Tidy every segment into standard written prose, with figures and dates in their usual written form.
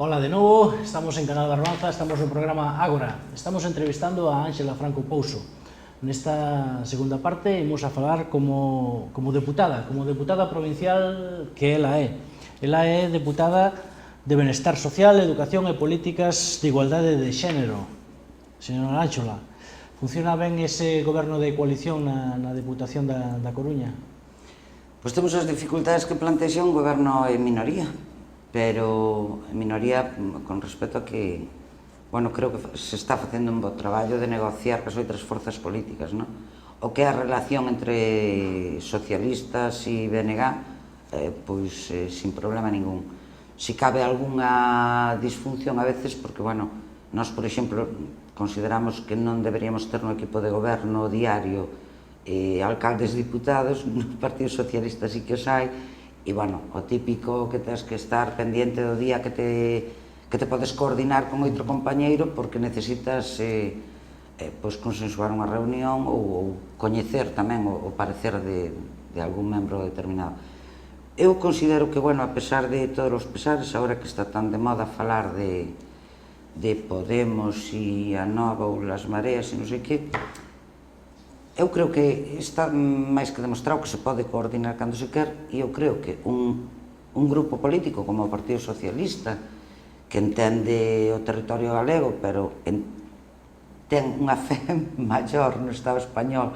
Hola de novo, estamos en Canal Barbanza, estamos no programa Ágora. Estamos entrevistando a Ánxela Franco Pouso. Nesta segunda parte imos a falar como deputada provincial que ela é. Ela é deputada de Benestar Social, Educación e Políticas de Igualdade de Xénero. Señora Ánxela, funciona ben ese goberno de coalición na Deputación da Coruña? Pois temos as dificultades que plantexa un goberno en minoría, pero en minoría con respecto a que, bueno, creo que se está facendo un bo traballo de negociar cas outras forzas políticas, non? O que é a relación entre socialistas e BNG, pois sin problema ningún. Si cabe algunha disfunción a veces, porque, bueno, nós, por exemplo, consideramos que non deberíamos ter no equipo de goberno diario alcaldes diputados, no Partido Socialista sí que os hai, e, bueno, o típico que tens que estar pendiente do día que te podes coordinar con outro compañeiro porque necesitas pois consensuar unha reunión ou coñecer tamén o parecer de algún membro determinado. Eu considero que, bueno, a pesar de todos os pesares, agora que está tan de moda falar de Podemos e a Nova ou las Mareas e non sei que, eu creo que está máis que demostrado que se pode coordinar cando se quer, e eu creo que un grupo político como o Partido Socialista, que entende o territorio galego, pero ten unha fe maior no Estado español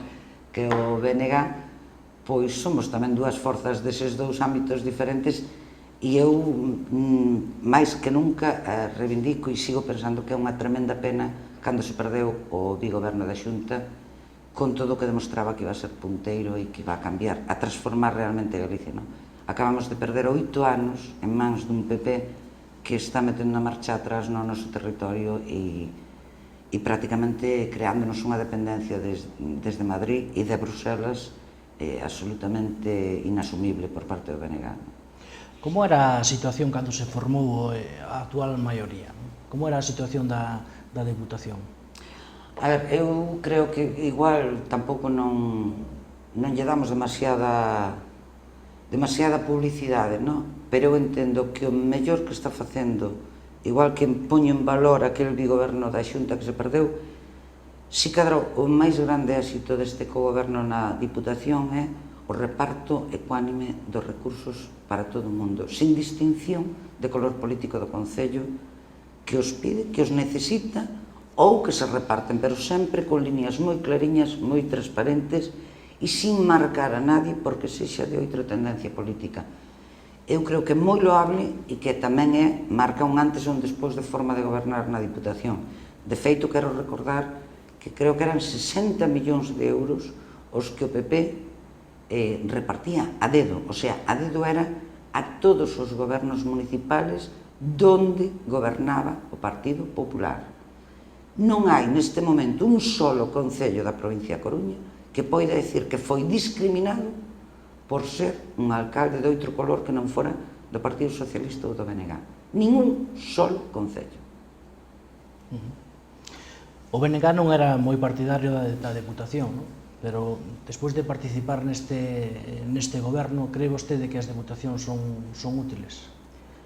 que o BNG, pois somos tamén dúas forzas deses dous ámbitos diferentes, e eu, máis que nunca, reivindico e sigo pensando que é unha tremenda pena cando se perdeu o bigoberno da Xunta, con todo o que demostraba que iba a ser punteiro e que iba a cambiar, a transformar realmente Galicia, non? Acabamos de perder 8 anos en mans dun PP que está metendo a marcha atrás no noso territorio e prácticamente creándonos unha dependencia desde Madrid e de Bruselas absolutamente inasumible por parte do BNG. Como era a situación cando se formou a actual maioría? Como era a situación da Deputación? A ver, eu creo que igual tampouco non lle damos demasiada publicidade, non? Pero eu entendo que o mellor que está facendo, igual que poño en valor aquel bigoberno da Xunta que se perdeu, si cadra o máis grande éxito deste cogoberno na Diputación é o reparto ecuánime dos recursos para todo o mundo, sin distinción de color político do Concello, que os pide, que os necesita, ou que se reparten, pero sempre con líneas moi clariñas, moi transparentes e sin marcar a nadie porque sexa de outra tendencia política. Eu creo que é moi loable e que tamén marca un antes e un despois de forma de gobernar na Diputación. De feito, quero recordar que creo que eran 60 millóns de euros os que o PP repartía a dedo, o sea, a dedo era a todos os gobernos municipales donde gobernaba o Partido Popular. Non hai neste momento un solo concello da provincia da Coruña que poida decir que foi discriminado por ser un alcalde de outro color que non fora do Partido Socialista ou do BNG. Ningún solo concello. O BNG non era moi partidario da Deputación, non? Pero despois de participar neste goberno, cree vostede que as deputacións son útiles?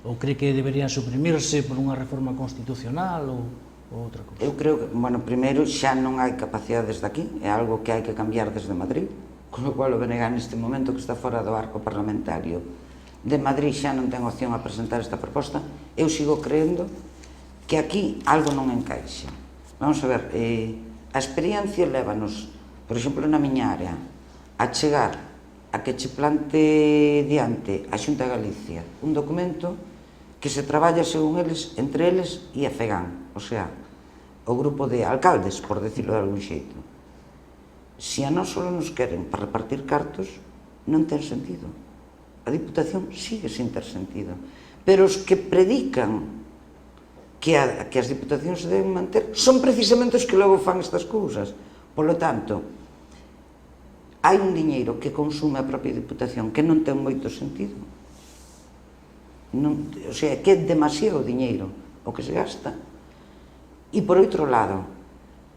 Ou cree que deberían suprimirse por unha reforma constitucional ou outra cousa? Eu creo que, bueno, primeiro xa non hai capacidade desde aquí, é algo que hai que cambiar desde Madrid, con o cual o BNG neste momento que está fora do arco parlamentario de Madrid xa non ten opción a presentar esta proposta. Eu sigo creendo que aquí algo non encaixa. Vamos a ver, a experiencia lévanos, por exemplo, na miña área, a chegar a que che plante diante a Xunta de Galicia un documento que se traballa según eles, entre eles e a FEGAN, o sea, o grupo de alcaldes, por decirlo de algún xeito. Se a nós só nos queren para repartir cartos, non ten sentido. A Diputación sigue sin ter sentido. Pero os que predican que as Diputacións se deben manter son precisamente os que logo fan estas cousas. Polo tanto, hai un diñeiro que consume a propia Diputación que non ten moito sentido. O sea, que é demasiado diñeiro o que se gasta. E por outro lado,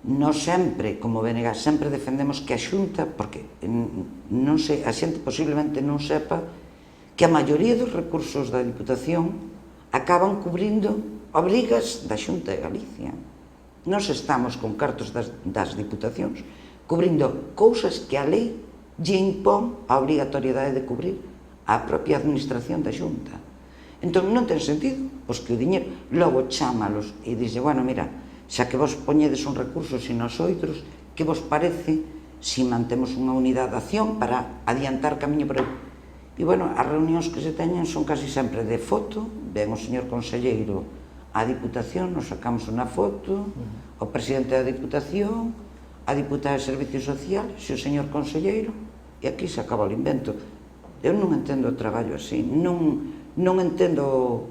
nós sempre, como BNG, sempre defendemos que a Xunta, porque non sei, a xente posiblemente non sepa que a maioría dos recursos da Diputación acaban cubrindo obrigas da Xunta de Galicia. Nós estamos con cartos das diputacións cubrindo cousas que a lei lle impón a obrigatoriedade de cubrir a propia administración da Xunta. Entón non ten sentido, pois que o diñeiro logo chámalos e dixe, bueno, mira, xa que vos poñedes un recurso sin os outros, que vos parece si mantemos unha unidade de acción para adiantar camiño por aí? E, bueno, as reunións que se teñen son casi sempre de foto, ven o señor conselleiro á Diputación, nos sacamos unha foto, o presidente da Diputación, a diputada de Servicios Sociales, e o señor conselleiro, e aquí se acaba o invento. Eu non entendo o traballo así, non entendo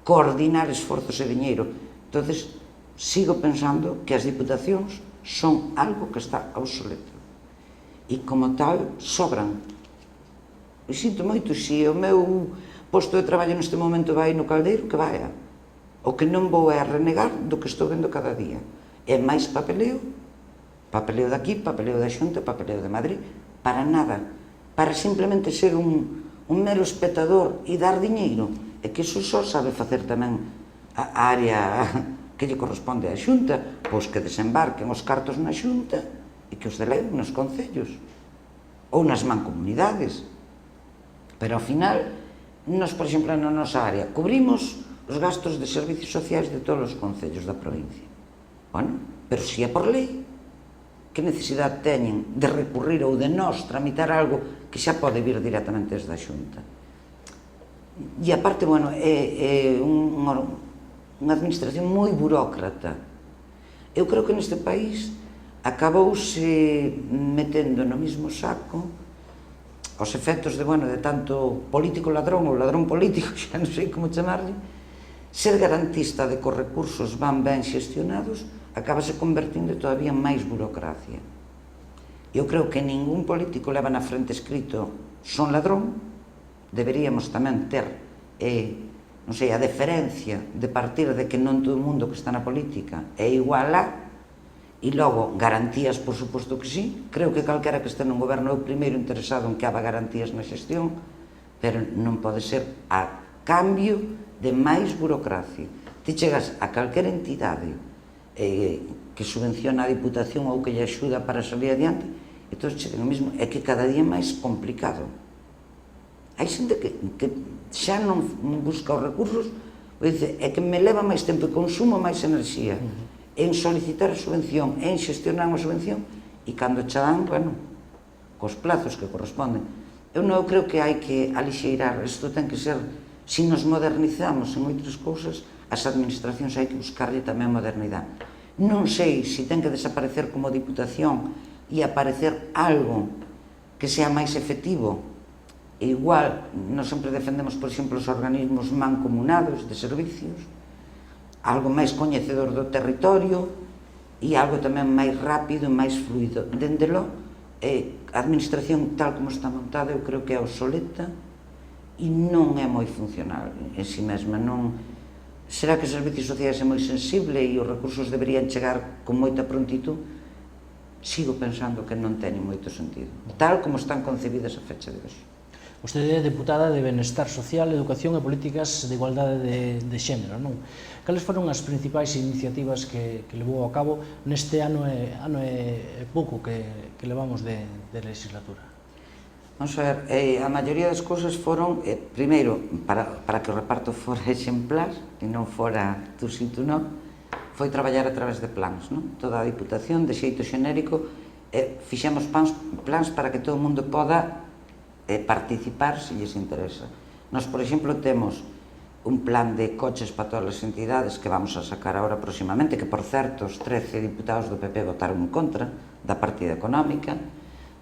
coordinar esforzos e diñeiro. Entonces, sigo pensando que as diputacións son algo que está obsoleto. E, como tal, sobran. E sinto moito, se o meu posto de traballo neste momento vai no caldeiro, que vaya. O que non vou é a renegar do que estou vendo cada día. É máis papeleo, papeleo daqui, papeleo da Xunta, papeleo de Madrid, para nada. Para simplemente ser un mero espectador e dar diñeiro. E que iso só sabe facer tamén a área que lle corresponde á Xunta, pois que desembarquen os cartos na Xunta e que os deleguen nos concellos ou nas mancomunidades. Pero, ao final, nós, por exemplo, na nosa área, cubrimos os gastos de servicios sociais de todos os concellos da provincia. Bueno, pero se é por lei, que necesidade teñen de recurrir ou de nós tramitar algo que xa pode vir directamente desde a Xunta? E, aparte, bueno, é unha administración moi burócrata. Eu creo que neste país acabouse metendo no mesmo saco os efectos de, bueno, de tanto político ladrón ou ladrón político, xa non sei como chamarlle, ser garantista de que os recursos van ben xestionados acabase convertindo todavía en máis burocracia. Eu creo que ningún político leva na frente escrito son ladrón, deberíamos tamén ter, non sei, a deferencia de partir de que non todo o mundo que está na política é igual a. E logo, garantías, por suposto que sí. Creo que calquera que este nun goberno é o primeiro interesado en que haga garantías na xestión, pero non pode ser a cambio de máis burocracia. Ti chegas a calquera entidade que subvenciona a Diputación ou que lle axuda para salir adiante, e todos chegan o mesmo, é que cada día é máis complicado. Hai xente que xa non busca os recursos, dice, é que me leva máis tempo e consumo máis enerxía en solicitar a subvención, en xestionar unha subvención, e cando che dan, bueno, cos plazos que corresponden. Eu non creo que hai que alixeirar, isto ten que ser, se nos modernizamos en outras cousas, as administracións hai que buscarlle tamén modernidade. Non sei se ten que desaparecer como Diputación e aparecer algo que sea máis efectivo. E igual, nós sempre defendemos, por exemplo, os organismos mancomunados de servicios, algo máis coñecedor do territorio e algo tamén máis rápido e máis fluido. Dendelo, a administración tal como está montada eu creo que é obsoleta e non é moi funcional en si mesma. Será que os servicios sociais é moi sensible e os recursos deberían chegar con moita prontitud? Sigo pensando que non teñen moito sentido, tal como están concebidas a fecha de hoxe. Vostede é deputada de Benestar Social, Educación e Políticas de Igualdade de Xénero, non? Cales foron as principais iniciativas que levou a cabo neste ano e pouco que levamos de legislatura? Vamos a ver, a maioría das cousas foron, primeiro, para que o reparto fora exemplar e non fora tú si tú non, foi traballar a través de plans, non? Toda a Diputación, de xeito xenérico, fixemos plans para que todo o mundo poda participar se lles interesa. Nós, por exemplo, temos un plan de coches para todas as entidades que vamos a sacar agora próximamente, que, por certo, os 13 diputados do PP votaron en contra da partida económica,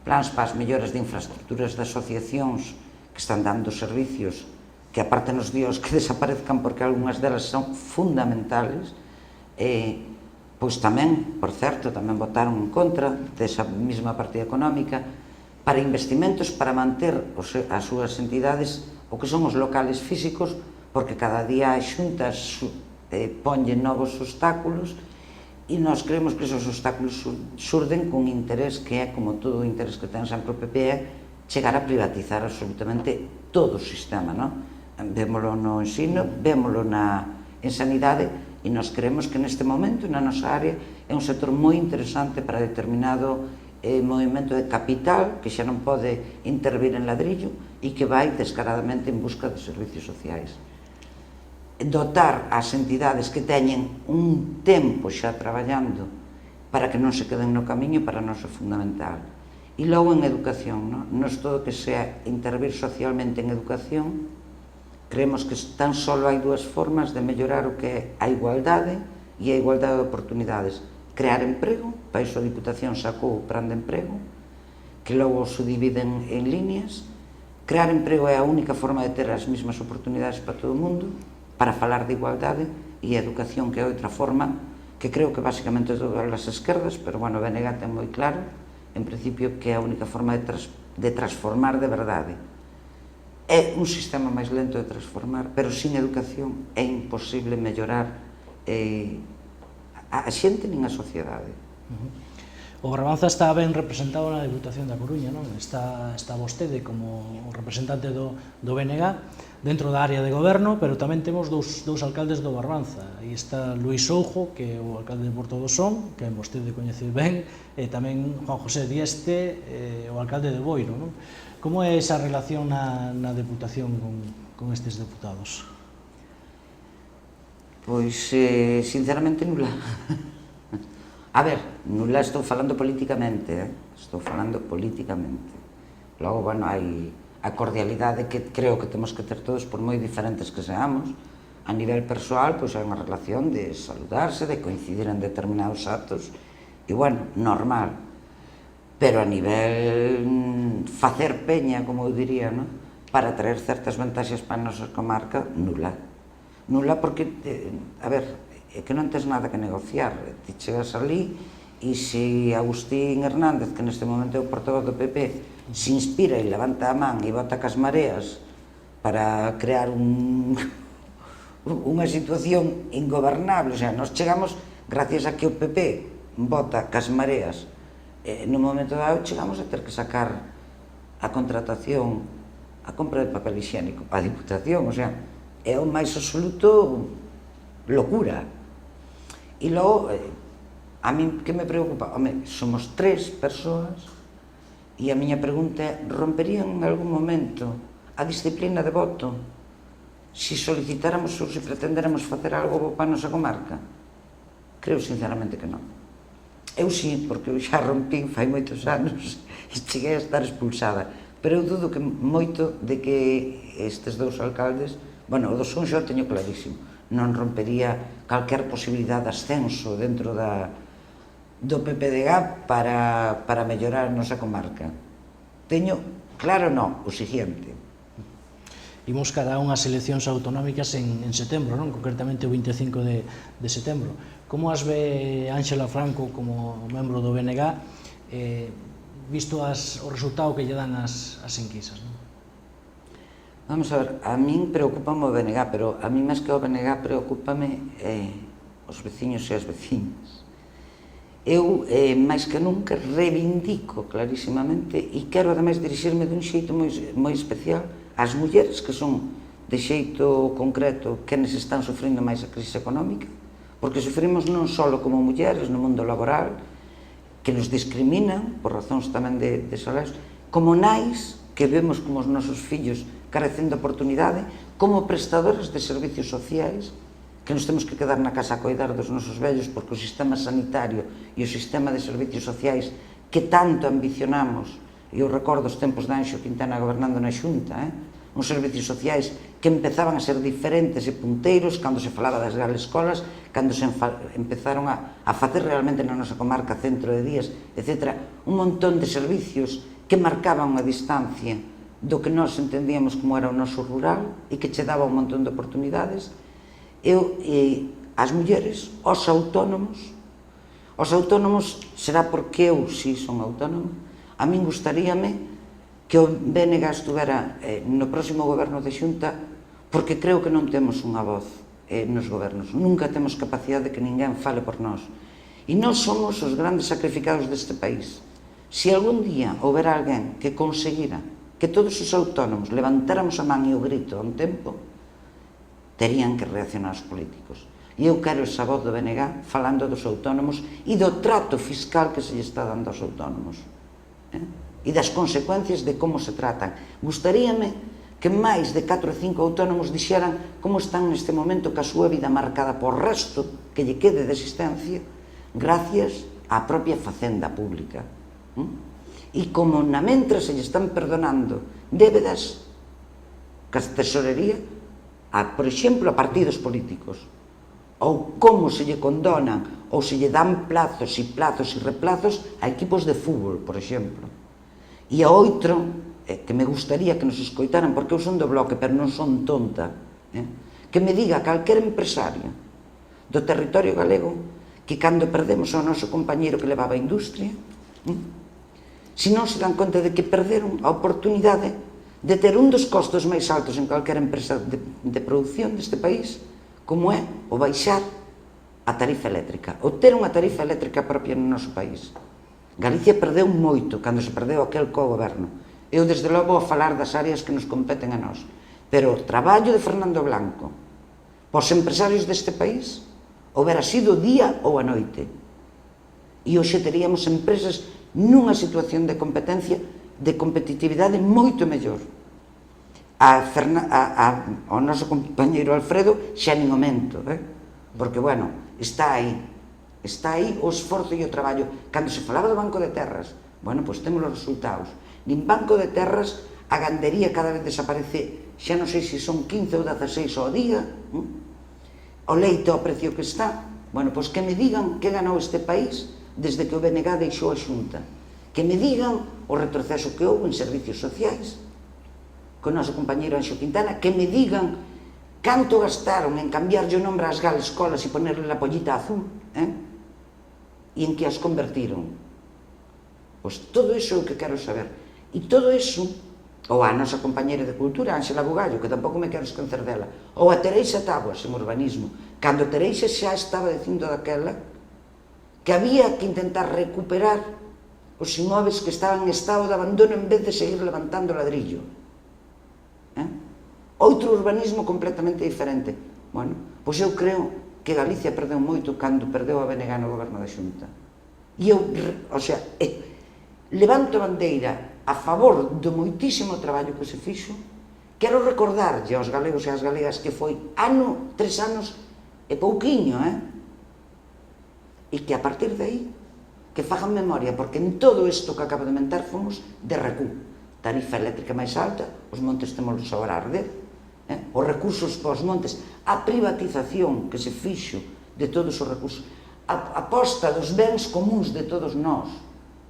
plans para as melloras de infraestructuras de asociacións que están dando servicios que, aparte nos días que desaparezcan porque algunhas delas son fundamentales, pois tamén, por certo, tamén votaron en contra desa mesma partida económica, para investimentos para manter as súas entidades, o que son os locales físicos, porque cada día as xuntas ponlle novos obstáculos e nós creemos que esos obstáculos surden con interés que é, como todo o interés que ten sempre o PP, chegar a privatizar absolutamente todo o sistema, non? vémolo no ensino, vémolo en sanidade, e nós creemos que neste momento, na nosa área, é un sector moi interesante para determinado movimento de capital que xa non pode intervir en ladrillo e que vai descaradamente en busca de servicios sociais. Dotar as entidades que teñen un tempo xa traballando para que non se queden no camiño, para nós é fundamental. E logo en educación, nos todo que sea intervir socialmente en educación, creemos que tan só hai dúas formas de mellorar o que é a igualdade e a igualdade de oportunidades. Crear emprego, para iso a Diputación sacou o plan de emprego, que logo se dividen en líneas. Crear emprego é a única forma de ter as mesmas oportunidades para todo o mundo, para falar de igualdade, e a educación, que é outra forma, que creo que basicamente todas as esquerdas, pero bueno, BNG ten moi claro, en principio, que é a única forma de transformar de verdade. É un sistema máis lento de transformar, pero sin educación é imposible mellorar a xente nin a sociedade. O Barbanza está ben representado na Diputación da Coruña, non? Está vostede como representante do BNG dentro da área de goberno, pero tamén temos dous alcaldes do Barbanza. Aí está Luís Soujo, que é o alcalde de Porto do Son, que vostede coñece ben, e tamén Juan José Dieste, o alcalde de Boiro, non? Como é esa relación na Deputación con estes deputados? Pois, sinceramente, nula. A ver, nula estou falando políticamente, estou falando políticamente. Logo, bueno, hai a cordialidade que creo que temos que ter todos, por moi diferentes que seamos. A nivel persoal, pois hai unha relación de saludarse, de coincidir en determinados actos, e, bueno, normal. Pero a nivel facer peña, como eu diría, para traer certas vantaxes para a nosa comarca, nula. Nula porque, a ver, é que non tens nada que negociar. Ti chegas ali e se Agustín Hernández, que neste momento é o portavoz do PP, se inspira e levanta a man e bota cas mareas para crear unha situación ingobernable, o sea, nos chegamos, gracias a que o PP bota cas mareas, no momento dado chegamos a ter que sacar a contratación, a compra de papel higiénico para a Diputación, o sea, é o máis absoluto locura. E logo, a mí que me preocupa? Home, somos 3 persoas e a miña pregunta é, romperían en algún momento a disciplina de voto se solicitáramos ou se pretendéramos facer algo para a nosa comarca? Creo sinceramente que non. Eu sí, porque eu xa rompín fai moitos anos e cheguei a estar expulsada, pero eu dudo que moito de que estes dous alcaldes, bueno, o do Son xa o teño clarísimo, non rompería calquer posibilidade de ascenso dentro do PPDG para mellorar a nosa comarca. Teño claro o seguinte. Imos cara a unhas eleccións autonómicas en setembro, non? Concretamente o 25 de setembro. Como as ve Ángela Franco como membro do BNG, visto o resultado que lle dan as enquisas, non? Vamos a ver, a min preocupame o BNG, pero a min máis que o BNG preocupame os veciños e as veciñas. Eu, máis que nunca, reivindico clarísimamente e quero ademais dirixirme dun xeito moi especial ás mulleres que son de xeito concreto quenes están sofrendo máis a crise económica, porque sofrimos non só como mulleres no mundo laboral, que nos discriminan por razóns tamén de salarios, como nais que vemos como os nosos fillos carecen de oportunidade, como prestadoras de servicios sociais, que nos temos que quedar na casa a coidar dos nosos vellos porque o sistema sanitario e o sistema de servicios sociais que tanto ambicionamos, e eu recordo os tempos de Anxo Quintana gobernando na Xunta, uns servicios sociais que empezaban a ser diferentes e punteiros cando se falaba das grandes escolas, cando se empezaron a facer realmente na nosa comarca centro de días, etc. Un montón de servicios que marcaban unha distancia do que nós entendíamos como era o noso rural e que che daba un montón de oportunidades. As mulleres, os autónomos será porque eu si son autónomo, a min gustaríame que o BNG estuvera no próximo goberno de Xunta, porque creo que non temos unha voz nos gobernos, nunca temos capacidade de que ninguén fale por nós, e nós somos os grandes sacrificados deste país. Se algún día houbera alguén que conseguira que todos os autónomos levantáramos a man e o grito a un tempo, terían que reaccionar os políticos. E eu quero esa voz do BNG falando dos autónomos e do trato fiscal que se lle está dando aos autónomos. E das consecuencias de como se tratan. Gustaríame que máis de 4 ou 5 autónomos dixeran como están neste momento ca súa vida marcada por resto que lle quede de existencia gracias á propia facenda pública. E como na mentra se lle están perdonando débedas ca tesorería por exemplo, a partidos políticos, ou como se lle condonan ou se lle dan plazos e replazos a equipos de fútbol, por exemplo. E a outro, que me gustaría que nos escoitaran, porque eu son do Bloque, pero non son tonta, que me diga calquer empresario do territorio galego que cando perdemos ao noso compañeiro que levaba a industria, se non se dan conta de que perderon a oportunidade de ter un dos costos máis altos en calquera empresa de produción deste país, como é o baixar a tarifa eléctrica, ou ter unha tarifa eléctrica propia no noso país. Galicia perdeu moito cando se perdeu aquel co-goberno. Eu, desde logo, vou falar das áreas que nos competen a nós. Pero o traballo de Fernando Blanco pos empresarios deste país houbera sido día ou a noite. E hoxe teríamos empresas nunha situación de competencia, de competitividade moito mellor. Ao noso compañeiro Alfredo xa nin aumento, porque, bueno, está aí o esforzo e o traballo. Cando se falaba do Banco de Terras, bueno, pois temos os resultados. Nin Banco de Terras, a gandería cada vez desaparece, xa non sei se son 15 ou 16 ao día, o leite ao precio que está. Bueno, pois que me digan que ganou este país desde que o BNG deixou a Xunta. Que me digan o retroceso que houve en servicios sociais, con o noso compañeiro Anxo Quintana, que me digan canto gastaron en cambiarlle o nombre ás escolas e ponerle a pollita azul, e en que as convertiron. Pois todo iso é o que quero saber. E todo iso, ou a nosa compañeira de Cultura, Ángela Bugallo, que tampouco me quero esquecer dela, ou a Tereixa Taboas, en urbanismo, cando Tereixa xa estaba dicindo daquela que había que intentar recuperar os inmóveis que estaban en estado de abandono en vez de seguir levantando ladrillo. Outro urbanismo completamente diferente. Bueno, pois eu creo que Galicia perdeu moito cando perdeu a BNG no goberno da Xunta. E eu, levanto a bandeira a favor do moitísimo traballo que se fixo. Quero recordarlle aos galegos e ás galegas que foi 3 anos e pouquiño, e que a partir de aí que fagan memoria, porque en todo isto que acabo de mentar fomos de recu. Tarifa eléctrica máis alta, os montes temos agora a arder, os recursos para os montes, a privatización que se fixo de todos os recursos, a posta dos bens comuns de todos nós,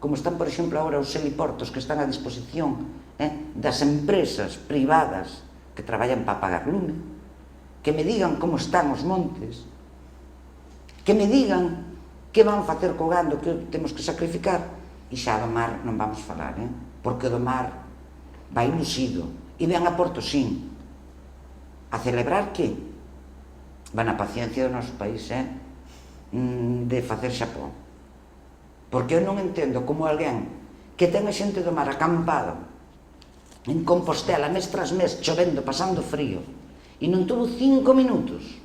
como están, por exemplo, agora os heliportos que están a disposición das empresas privadas que traballan para pagar lume, que me digan como están os montes, que me digan que van facer co gando que temos que sacrificar, e xa do mar non vamos falar, porque do mar vai lucido, e ven a Portosín a celebrar que van a paciencia do noso país, de facer xapón. Porque eu non entendo como alguén que ten a xente do mar acampado en Compostela mes tras mes, chovendo, pasando frío, e non tuvo 5 minutos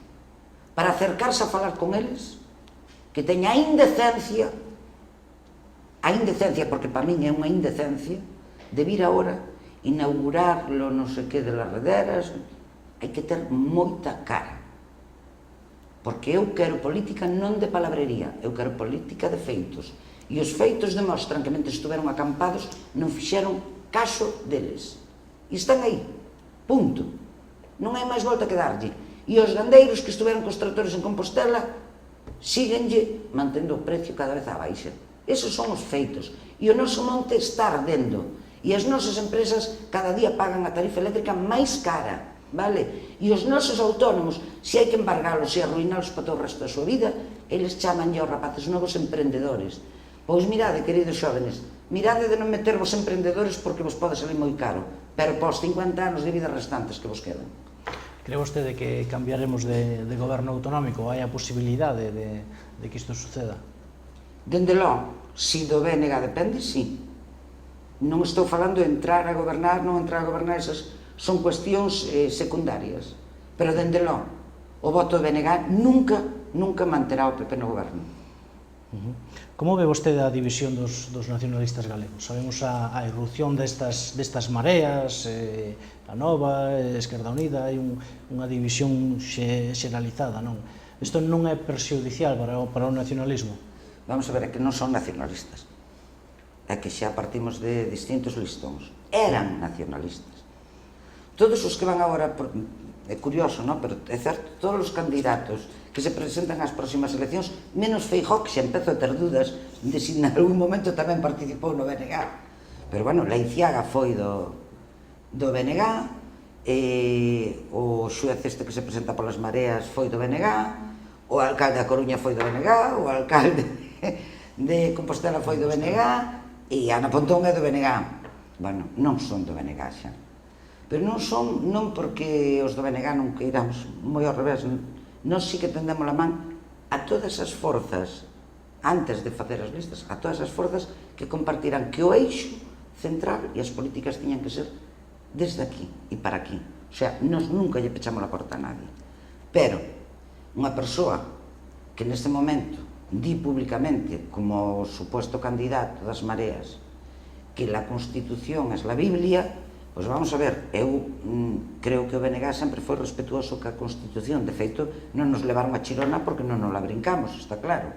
para acercarse a falar con eles, que teña a indecencia, porque para min é unha indecencia, de vir agora inaugurarlo, non sei que, de las rederas. Hai que ter moita cara, porque eu quero política non de palabrería, eu quero política de feitos, e os feitos demostran que mentre estuveron acampados non fixeron caso deles, e están aí, punto, non hai máis volta que darlle. E os gandeiros que estuveron cos tractores en Compostela síguenlle mantendo o precio cada vez a baixa. Esos son os feitos, e o noso monte está ardendo, e as nosas empresas cada día pagan a tarifa eléctrica máis cara, vale? E os nosos autónomos, se hai que embargalos e arruinalos para todo o resto da súa vida, eles chamanlle aos rapaces novos emprendedores. Pois mirade, queridos xóvenes, mirade de non metervos emprendedores porque vos pode salir moi caro, pero pos 50 anos de vida restantes que vos quedan. Cree vostede que cambiaremos de goberno autonómico? Hai a posibilidade de que isto suceda? Dende logo, se do BNG depende, sí. Non estou falando de entrar a gobernar, non entrar a gobernar, esas son cuestións secundarias. Pero dende logo, o voto do BNG nunca manterá o PP no goberno. Como ve vostede a división dos nacionalistas galegos? Sabemos a irrupción destas mareas, a Nova, Esquerda Unida, hai unha división xeralizada, non? Isto non é perxudicial para o nacionalismo? Vamos a ver, é que non son nacionalistas. É que xa partimos de distintos listóns. Eran nacionalistas. Todos os que van agora, é curioso, non? Pero é certo, todos os candidatos que se presentan ás próximas eleccións, menos Feijóo, que xa empezo a ter dudas de si en algún momento tamén participou no BNG. Pero, bueno, Leiziaga foi do BNG, o xuez este que se presenta polas mareas foi do BNG, o alcalde da Coruña foi do BNG, o alcalde de Compostela foi do BNG, e Ana Pontón é do BNG. Bueno, non son do BNG xa. Pero non son, non porque os do BNG non queiramos, moi ao revés, nós sí que tendemos a man a todas as forzas, antes de facer as listas, a todas as forzas que compartirán que o eixo central e as políticas tiñan que ser desde aquí e para aquí. O sea, nós nunca lle pechamos a porta a nadie. Pero, unha persoa que neste momento di públicamente, como suposto candidato das mareas, que la Constitución é a Biblia, pois vamos a ver, eu creo que o BNG sempre foi respetuoso ca Constitución, de feito, non nos levaron a Chirona porque non nos la brincamos, está claro.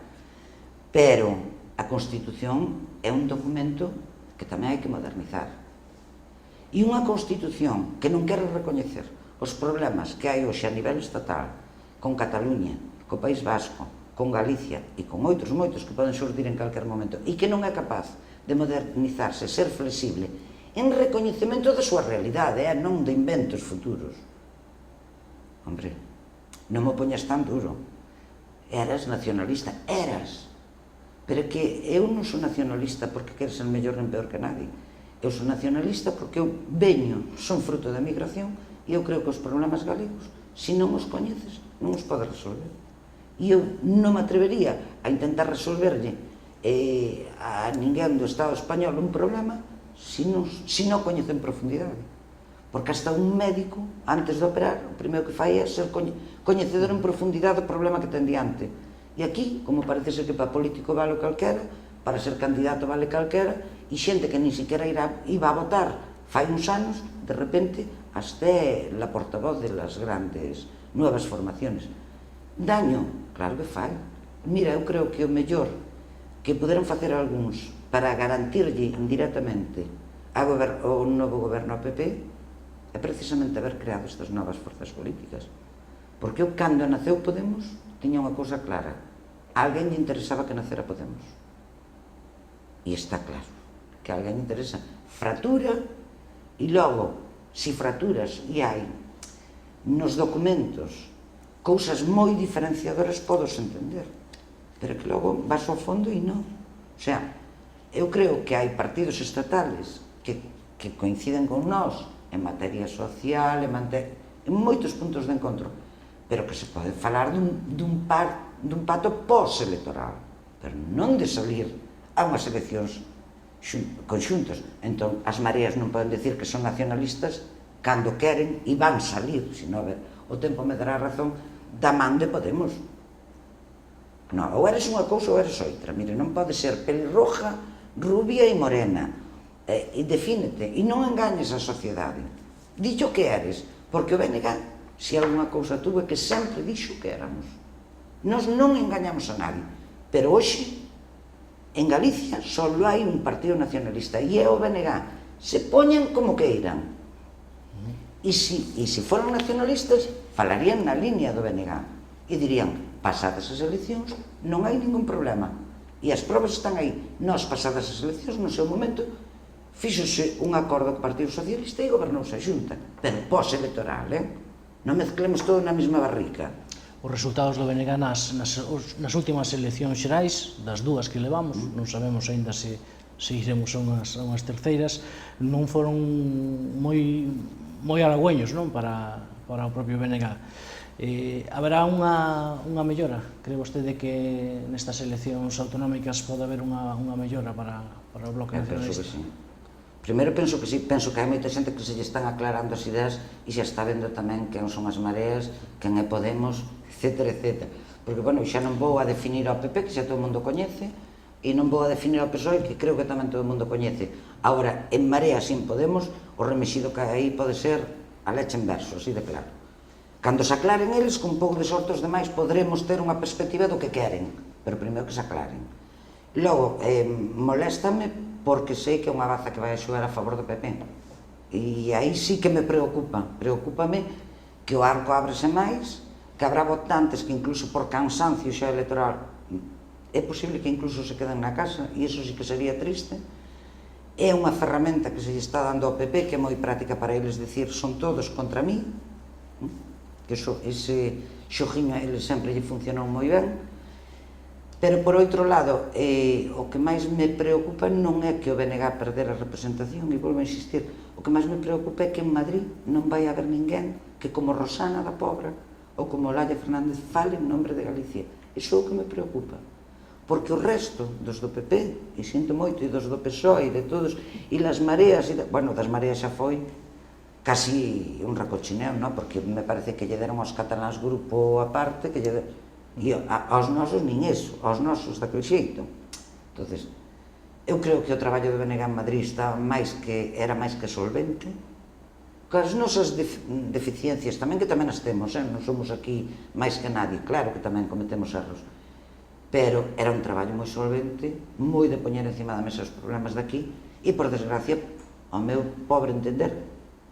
Pero a Constitución é un documento que tamén hai que modernizar. E unha Constitución que non quere recoñecer os problemas que hai hoxe a nivel estatal, con Cataluña, co País Vasco, con Galicia e con moitos que poden xurdir en calquer momento, e que non é capaz de modernizarse, ser flexible, en recoñecemento da súa realidade, non de inventos futuros. Hombre, non me poñas tan duro. Eras nacionalista, eras. Pero que eu non sou nacionalista porque quero ser mellor nem peor que nadie. Eu sou nacionalista porque eu veño, son fruto da migración, e eu creo que os problemas galegos, se non os coñeces, non os podes resolver. E eu non me atrevería a intentar resolverlle a ninguén do Estado español un problema se non coñece en profundidade. Porque hasta un médico, antes de operar, o primeiro que fai é ser coñecedor en profundidade do problema que ten diante. E aquí, como parece ser que para político vale calquera, para ser candidato vale calquera, e xente que nin siquiera iba a votar fai uns anos, de repente, hasta é la portavoz de las grandes nuevas formaciones. Daño, claro que fai. Mira, eu creo que o mellor que poderon facer algúns para garantirlle indirectamente ao novo goberno ao PP é precisamente haber creado estas novas forzas políticas. Porque eu, cando naceu Podemos, tiña unha cousa clara: a alguén lle interesaba que nacera Podemos. E está claro que a alguén lle interesa fratura, e logo, se fraturas e hai nos documentos cousas moi diferenciadoras, podos entender, pero que logo vas ao fondo e non. O sea, eu creo que hai partidos estatales que coinciden con nós en materia social, en moitos puntos de encontro, pero que se pode falar dun pacto pós-electoral, pero non de salir a unhas eleccións conxuntas. Entón, as mareas non poden decir que son nacionalistas cando queren e van salir, senón, o tempo me dará razón, da man de Podemos. Non, ou eres unha cousa ou eres outra. Mire, non pode ser pelirroja, rubia e morena. E defínete, e non engañes a sociedade. Dixo que eres, porque o BNG, se alguna cousa tuve, que sempre dixo que éramos. Nós non engañamos a nadie, pero hoxe, en Galicia, só hai un partido nacionalista, e é o BNG. Se poñen como queiran. E se foran nacionalistas, falarían na línea do BNG. E dirían, pasadas as eleccións, non hai ningún problema. E as probas están aí. Nós, pasadas as eleccións, no seu momento, fíxose un acordo co Partido Socialista e gobernouse a Xunta. Pero pós-electoral, non mezclemos todo na mesma barrica. Os resultados do BNG nas últimas eleccións xerais, das dúas que levamos, non sabemos aínda se iremos a unhas terceiras, non foron moi halagüeños, non, para o propio BNG. Haberá unha mellora? Cree vostede que nestas eleccións autonómicas pode haber unha mellora para o bloque nacionalista? Penso que sí. Primeiro penso que sí, penso que hai moita xente que se lle están aclarando as ideas e xa está vendo tamén quen son as mareas, quen é Podemos etcétera, etcétera. Porque, bueno, xa non vou a definir ao PP, que xa todo o mundo coñece, e non vou a definir ao PSOE, que creo que tamén todo o mundo coñece. Agora, en Marea, sin Podemos, o remexido que aí pode ser a leche en verso, así de claro. Cando se aclaren eles, con un pouco de sorte os demais, poderemos ter unha perspectiva do que queren, pero primeiro que se aclaren. Logo, moléstame porque sei que é unha baza que vai a xogar a favor do PP. E aí sí que me preocupa. Preocúpame que o arco ábrese máis, que habrá votantes que incluso por cansancio xa electoral é posible que incluso se queden na casa, e iso sí que sería triste. É unha ferramenta que se lle está dando ao PP, que é moi práctica para eles dicir son todos contra mí, que ese xogiño a eles sempre lle funcionou moi ben. Pero, por outro lado, o que máis me preocupa non é que o BNG perder a representación, e volvo a insistir, o que máis me preocupa é que en Madrid non vai haber ninguén que como Rosana da Pobra ou como Olalla Fernández fale en nombre de Galicia. Iso é o que me preocupa. Porque o resto dos do PP, e sinto moito, e dos do PSOE, e de todos, e las mareas, bueno, das mareas xa foi casi un racochineo, non? Porque me parece que lle deron aos cataláns grupo aparte, que lle deron, e aos nosos nin eso, aos nosos daquele xeito. Entonces, eu creo que o traballo do BNG en Madrid era máis que solvente, as nosas deficiencias tamén, que tamén as temos, non somos aquí máis que nadie, claro que tamén cometemos erros, pero era un traballo moi solvente, moi de poñer encima da mesa os problemas de aquí, e por desgracia, ao meu pobre entender,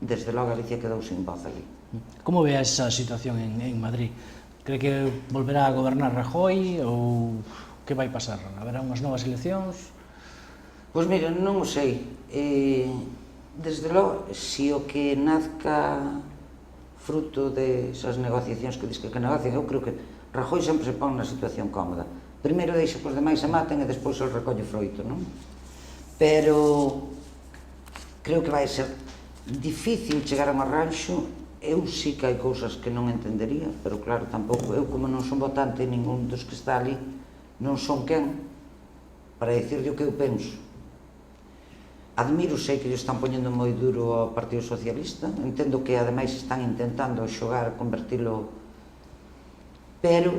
desde logo Galicia quedou sin voz ali. Como ve esa situación en Madrid? Cree que volverá a gobernar Rajoy ou que vai pasar? Haberá unhas novas eleccións? Pois mira, non o sei. Desde logo, se o que nazca fruto desas negociacións que dis que negocian, eu creo que Rajoy sempre se pon na situación cómoda. Primeiro deixa que os demais se maten e despois el recolle froito, non? Pero creo que vai ser difícil chegar a un arranxo. Eu sí que hai cousas que non entendería, pero claro, tampouco, eu como non son votante ningún dos que está ali, non son quen para dicirlle o que eu penso. Admiro, sei que lle están poñendo moi duro ao Partido Socialista, entendo que ademais están intentando xogar, convertilo, pero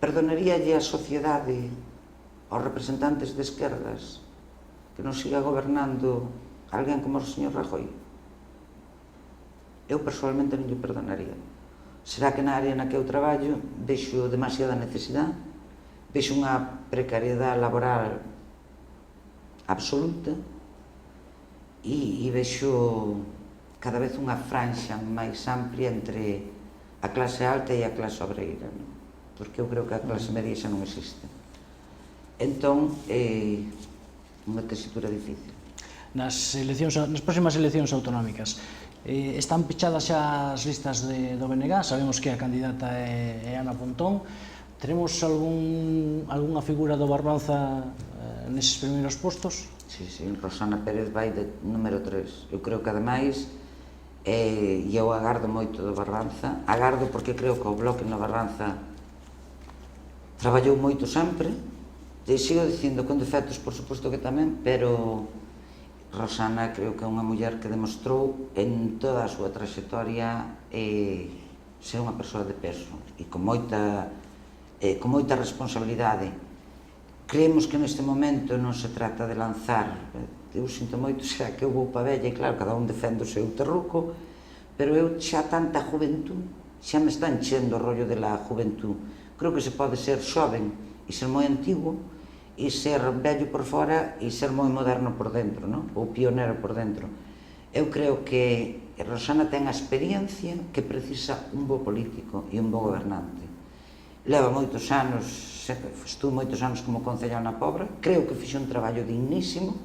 perdonaríalle a sociedade, aos representantes de esquerdas, que non siga gobernando alguén como o señor Rajoy? Eu personalmente non lle perdonaría. Será que na área na que eu traballo vexo demasiada necesidade, vexo unha precariedade laboral absoluta e vexo cada vez unha franxa máis amplia entre a clase alta e a clase obreira, non? Porque eu creo que a clase media xa non existe. Entón, é unha tesitura difícil. Nas próximas eleccións autonómicas, están pechadas xa as listas do BNG, sabemos que a candidata é Ana Pontón. Teremos algunha figura do Barbanza neses primeiros postos? Sí, Rosana Pérez vai de número 3. Eu creo que ademais, e eu agardo moito do Barbanza, agardo porque creo que o Bloque no Barbanza traballou moito sempre, e sigo dicindo con defectos, por suposto que tamén, pero Rosana creo que é unha muller que demostrou en toda a súa trayectoria ser unha persoa de peso e con moita responsabilidade. Creemos que neste momento non se trata de lanzar, eu sinto moito, xa que eu vou pa vella e claro, cada un defende o seu terruco, pero eu xa tanta juventud, xa me está enchendo o rollo de la juventud. Creo que se pode ser xoven e ser moi antigo, e ser vello por fora e ser moi moderno por dentro, non? Ou pionero por dentro. Eu creo que Rosana ten a experiencia que precisa un bo político e un bo gobernante. Leva moitos anos, estuvo moitos anos como concellal na Pobra, creo que fixe un traballo dignísimo.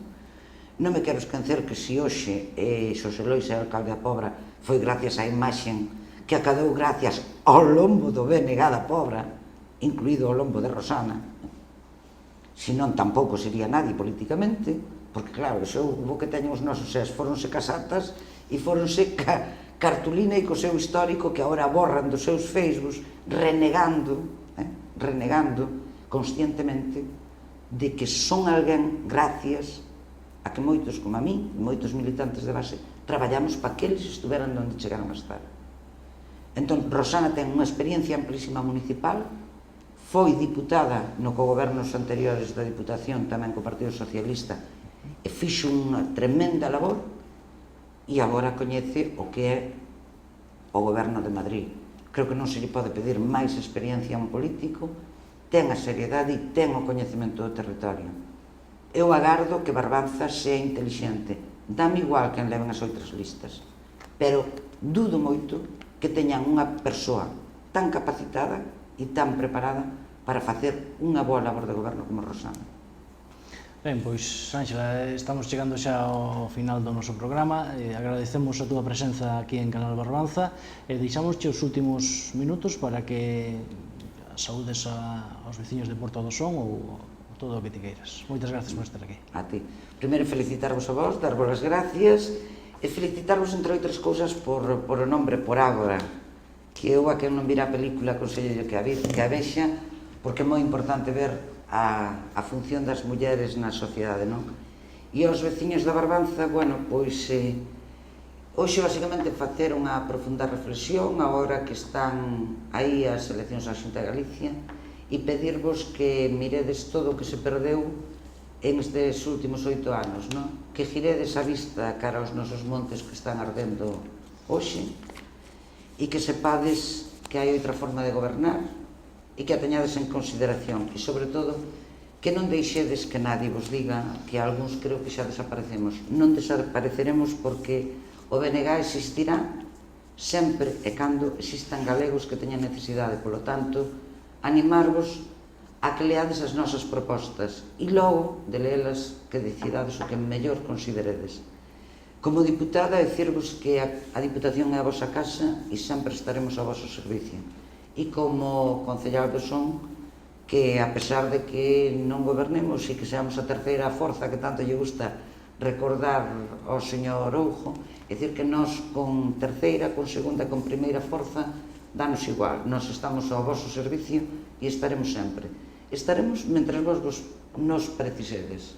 Non me quero esquecer que se hoxe Xosé Lois é alcalde da Pobra foi gracias á imaxen que acadou gracias ao lombo do BNG da Pobra, incluído o lombo de Rosana. Senón tampouco sería nadie políticamente, porque claro, o que teñen os nosos foronse casatas e foronse cartulina e co seu histórico que agora borran dos seus Facebook renegando conscientemente de que son alguén gracias a que moitos como a mí, moitos militantes de base, traballamos para que eles estuveran onde chegaron a estar. Entón, Rosana ten unha experiencia amplísima municipal, foi diputada no cogobernos anteriores da Diputación, tamén co Partido Socialista, e fixo unha tremenda labor, e agora coñece o que é o goberno de Madrid. Creo que non se lle pode pedir máis experiencia a un político, ten a seriedade e ten o coñecemento do territorio. Eu agardo que Barbanza sea intelixente, dame igual quen leven as outras listas, pero dudo moito que teñan unha persoa tan capacitada e tan preparada para facer unha boa labor de goberno como Rosana. Ben, pois, Ánxela, estamos chegando xa ao final do noso programa. Agradecemos a túa presenza aquí en Canal Barbanza e deixámosche os últimos minutos para que saúdes aos veciños de Porto do Son ou todo o que ti queiras. Moitas gracias por estar aquí. A ti. Primeiro, felicitarvos a vos, darvos as gracias e felicitarvos, entre outras cousas, por o nombre, por Ágora, que eu, a quen non vira a película, aconsello que a vexa, porque é moi importante ver a función das mulleres na sociedade, non? E aos veciños da Barbanza, bueno, pois, hoxe, basicamente, facer unha profunda reflexión, agora que están aí as eleccións á Xunta de Galicia, e pedirvos que miredes todo o que se perdeu en estes últimos 8 anos, non? Que giredes a vista cara aos nosos montes que están ardendo hoxe e que sepades que hai outra forma de gobernar e que a teñades en consideración e, sobre todo, que non deixedes que nadie vos diga que algúns creo que xa desaparecemos. Non desapareceremos porque o BNG existirá sempre e cando existan galegos que teñan necesidade. Polo tanto, animarvos a que leades as nosas propostas e logo de leelas que decidades o que mellor consideredes. Como diputada, decirvos que a Diputación é a vosa casa e sempre estaremos ao vosso servicio. E como concellal do Son, que a pesar de que non gobernemos e que seamos a terceira forza que tanto lle gusta recordar ao señor Oujo, é dicir que nós con terceira, con segunda, con primeira forza, danos igual. Nós estamos ao vosso servicio e estaremos sempre. Estaremos mentre vos nos precisedes.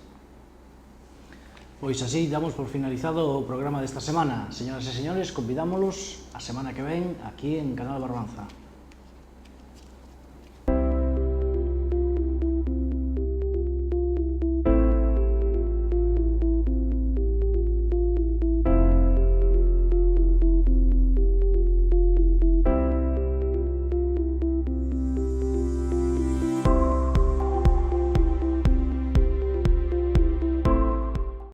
Pois así damos por finalizado o programa desta semana. Señoras e señores, convidámolos a semana que ven aquí en Canal Barbanza.